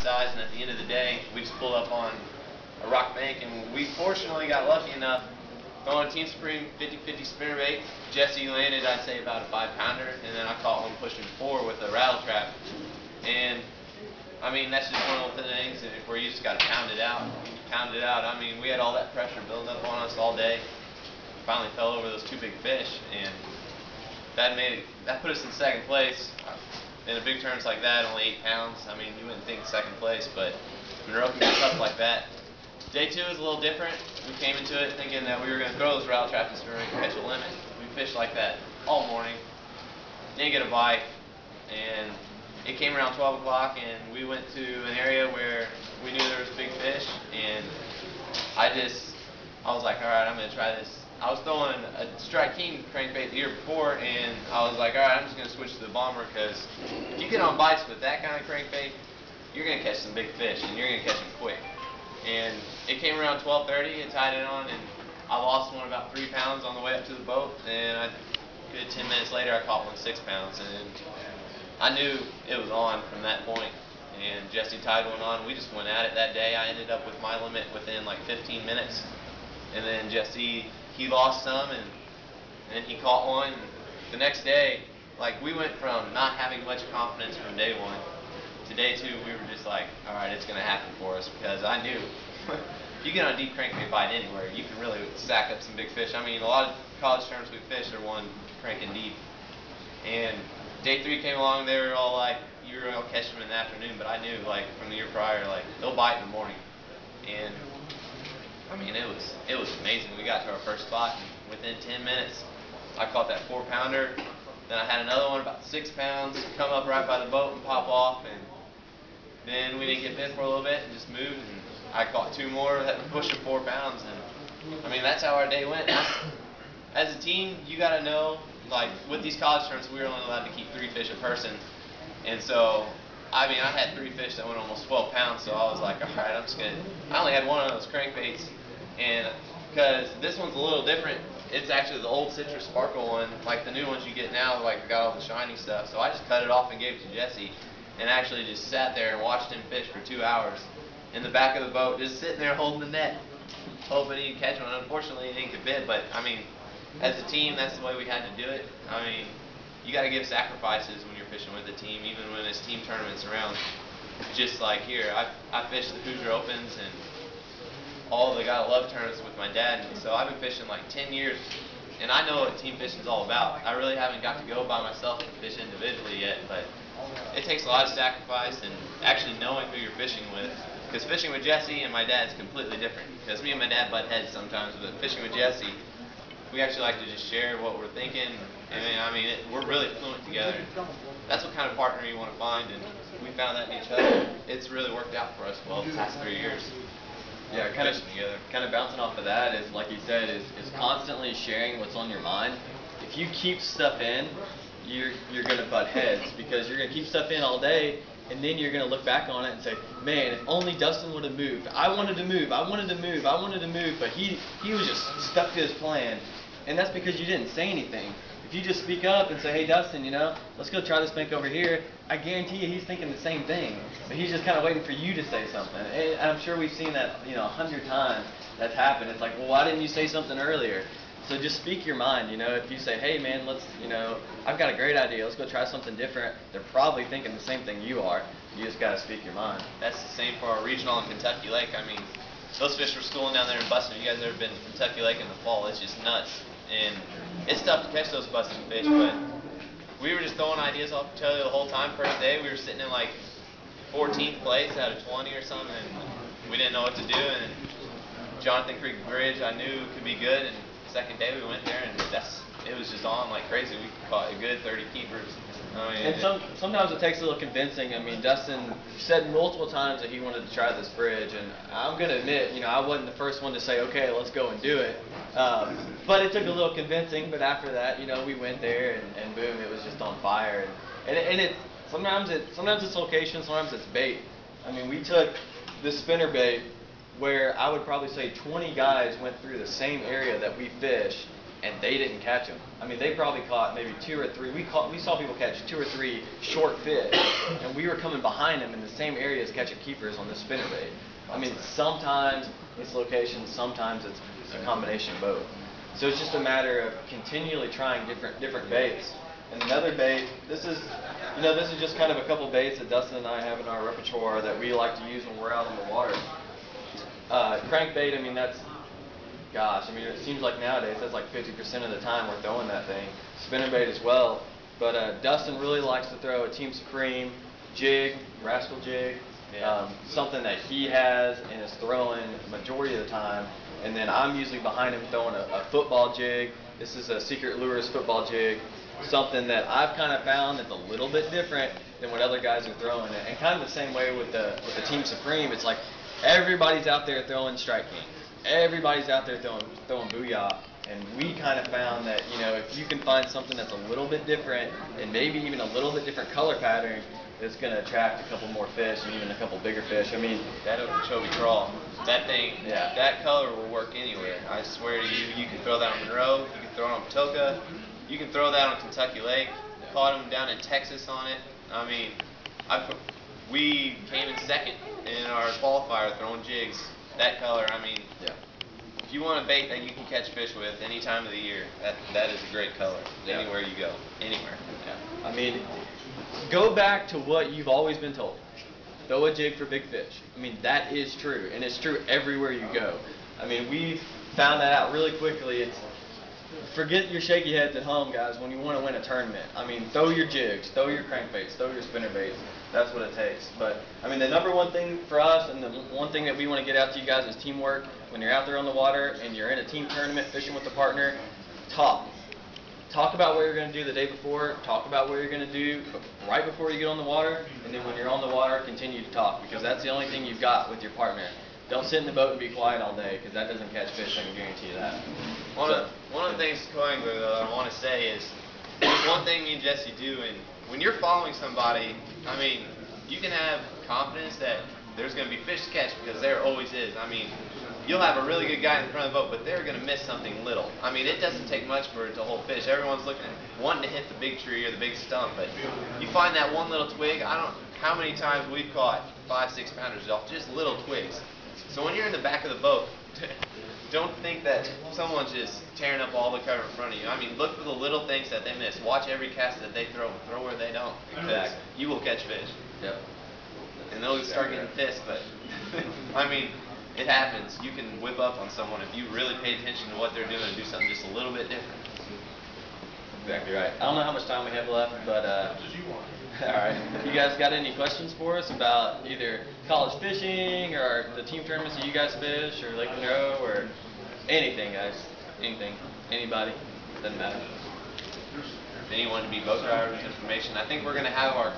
size, and at the end of the day, we just pulled up on a rock bank, and we fortunately got lucky enough. Throwing a Team Supreme 50-50 spinnerbait, Jesse landed, I'd say, about a 5-pounder, and then I caught one pushing 4 with a rattle trap. And I mean, that's just one of the things where you just got to pound it out. Pound it out. I mean, we had all that pressure building up on us all day. Finally fell over those 2 big fish, and that put us in 2nd place. In a big tournament like that, only 8 pounds. I mean, you wouldn't think 2nd place, but when you're opening up like that. Day 2 is a little different. We came into it thinking that we were going to throw those rattle traps and catch a limit. We fished like that all morning. Didn't get a bite, and it came around 12 o'clock, and we went to an area where we knew there was big fish, and I was like, all right, I'm going to try this. I was throwing a Strike King crankbait the year before, and I was like, all right, I'm just going to switch to the bomber, because if you get on bites with that kind of crankbait, you're going to catch some big fish, and you're going to catch them quick. And it came around 12:30, and tied it on, and I lost one about 3 pounds on the way up to the boat, and a good 10 minutes later I caught one 6 pounds, and I knew it was on from that point. And Jesse tied one on. We just went at it that day. I ended up with my limit within like 15 minutes, and then Jesse, he lost some, and he caught one. And the next day, like, we went from not having much confidence from day 1 to day 2. We were just like, all right, it's going to happen for us, because I knew if you get on a deep crankbait bite anywhere, you can really stack up some big fish. I mean, a lot of college tournaments we fished are one cranking deep. And day 3 came along, they were all like, you were going to catch them in the afternoon, but I knew, like, from the year prior, like, they'll bite in the morning. And I mean, it was amazing. We got to our first spot, and within 10 minutes, I caught that 4-pounder. Then I had another one about 6 pounds come up right by the boat and pop off, and then we didn't get bit for a little bit and just moved, and I caught 2 more that pushed 4 pounds, and I mean, that's how our day went. As a team, you got to know, like, with these college tournaments, we were only allowed to keep 3 fish a person, and so I mean, I had 3 fish that went almost 12 pounds, so I was like, all right, I'm just gonna. I only had one of those crankbaits, and because this one's a little different, it's actually the old citrus sparkle one, like the new ones you get now, like got all the shiny stuff. So I just cut it off and gave it to Jesse, and actually just sat there and watched him fish for 2 hours in the back of the boat, just sitting there holding the net, hoping he'd catch one. Unfortunately, he didn't get bit, but I mean, as a team, that's the way we had to do it. I mean, you got to give sacrifices when you're fishing with a team, even when there's team tournaments around. Just like here, I fished the Hoosier Opens and all the Gotta Love tournaments with my dad, and so I've been fishing like 10 years, and I know what team fishing is all about. I really haven't got to go by myself and fish individually yet, but it takes a lot of sacrifice and actually knowing who you're fishing with. Because fishing with Jesse and my dad is completely different. Because me and my dad butt heads sometimes, but fishing with Jesse, we actually like to just share what we're thinking. I mean, we're really fluent together. That's what kind of partner you want to find, and we found that in each other. It's really worked out for us well the past 3 years. Yeah, kind of bouncing off of that is, like you said, is constantly sharing what's on your mind. If you keep stuff in, you're going to butt heads, because you're going to keep stuff in all day, and then you're going to look back on it and say, man, if only Dustin would have moved. I wanted to move, but he was just stuck to his plan. And that's because you didn't say anything. If you just speak up and say, hey, Dustin, let's go try this bank over here, I guarantee you he's thinking the same thing. But he's just kind of waiting for you to say something. And I'm sure we've seen that 100 times that's happened. It's like, well, why didn't you say something earlier? So just speak your mind. If you say, hey, man, let's, I've got a great idea, let's go try something different, they're probably thinking the same thing you are. You just got to speak your mind. That's the same for our regional in Kentucky Lake. I mean, those fish were schooling down there in Buston. You guys ever been to Kentucky Lake in the fall? It's just nuts. And it's tough to catch those busting fish, but we were just throwing ideas off each other the whole time. First day, we were sitting in like 14th place out of 20 or something, and we didn't know what to do. And Jonathan Creek Bridge, I knew could be good. And second day, we went there, and it was just on like crazy. We caught a good 30 keepers. Sometimes it takes a little convincing. I mean, Dustin said multiple times that he wanted to try this bridge, and I'm going to admit, I wasn't the first one to say, okay, let's go and do it. But it took a little convincing, but after that, we went there, and boom, it was just on fire. And sometimes it's location, sometimes it's bait. I mean, we took this spinner bait where I would probably say 20 guys went through the same area that we fished, and they didn't catch them. I mean, they probably caught maybe 2 or 3. We saw people catch 2 or 3 short fish, and we were coming behind them in the same area as catching keepers on the spinnerbait. I mean, sometimes it's location, sometimes it's a combination of both. So it's just a matter of continually trying different baits. And another bait, this is just kind of a couple baits that Dustin and I have in our repertoire that we like to use when we're out on the water. Crankbait, I mean, it seems like nowadays that's like 50% of the time we're throwing that thing. Spinnerbait as well. But Dustin really likes to throw a Team Supreme jig, rascal jig, something that he has and is throwing the majority of the time. And then I'm usually behind him throwing a football jig. This is a Secret Lures football jig, something that I've kind of found that's a little bit different than what other guys are throwing. And kind of the same way with the Team Supreme, it's like everybody's out there throwing Strike King. Everybody's out there throwing Booyah. And we kind of found that, if you can find something that's a little bit different and maybe even a little bit different color pattern, it's going to attract a couple more fish and even a couple bigger fish. I mean, that Okeechobee trawl, that thing, that color will work anywhere. I swear to you, you can throw that on Monroe, you can throw it on Patoka, you can throw that on Kentucky Lake. Caught them down in Texas on it. I mean, we came in second in our qualifier throwing jigs. That color, I mean, if you want a bait that you can catch fish with any time of the year, that is a great color. Anywhere you go, anywhere. I mean, go back to what you've always been told. Throw a jig for big fish. I mean, that is true, and it's true everywhere you go. I mean, we found that out really quickly. Forget your shaky heads at home, guys, when you want to win a tournament. I mean, throw your jigs, throw your crankbaits, throw your spinnerbaits. That's what it takes. But, I mean, the number one thing for us and the one thing that we want to get out to you guys is teamwork. When you're out there on the water and you're in a team tournament fishing with a partner, talk. Talk about what you're going to do the day before. Talk about what you're going to do right before you get on the water. And then when you're on the water, continue to talk, because that's the only thing you've got with your partner. Don't sit in the boat and be quiet all day, because that doesn't catch fish, I can guarantee you that. One of the things, Coingler, though, I want to say is, one thing me and Jesse do, and when you're following somebody, I mean, you can have confidence that there's going to be fish to catch, because there always is. I mean, you'll have a really good guy in front of the boat, but they're going to miss something little. I mean, it doesn't take much for it to hold fish. Everyone's wanting to hit the big tree or the big stump, but you find that one little twig. I don't know how many times we've caught 5-6 pounders off just little twigs. So when you're in the back of the boat, don't think that someone's just tearing up all the cover in front of you. I mean, look for the little things that they miss. Watch every cast that they throw where they don't, because you will catch fish. Yep. And they'll start getting pissed, but I mean, it happens. You can whip up on someone if you really pay attention to what they're doing and do something just a little bit different. Exactly right. I don't know how much time we have left, but all right. You guys got any questions for us about either college fishing or the team tournaments that you guys fish, or Lake Monroe, or anything, guys? Anything, anybody, doesn't matter. If anyone to be boat drivers information, I think we're going to have our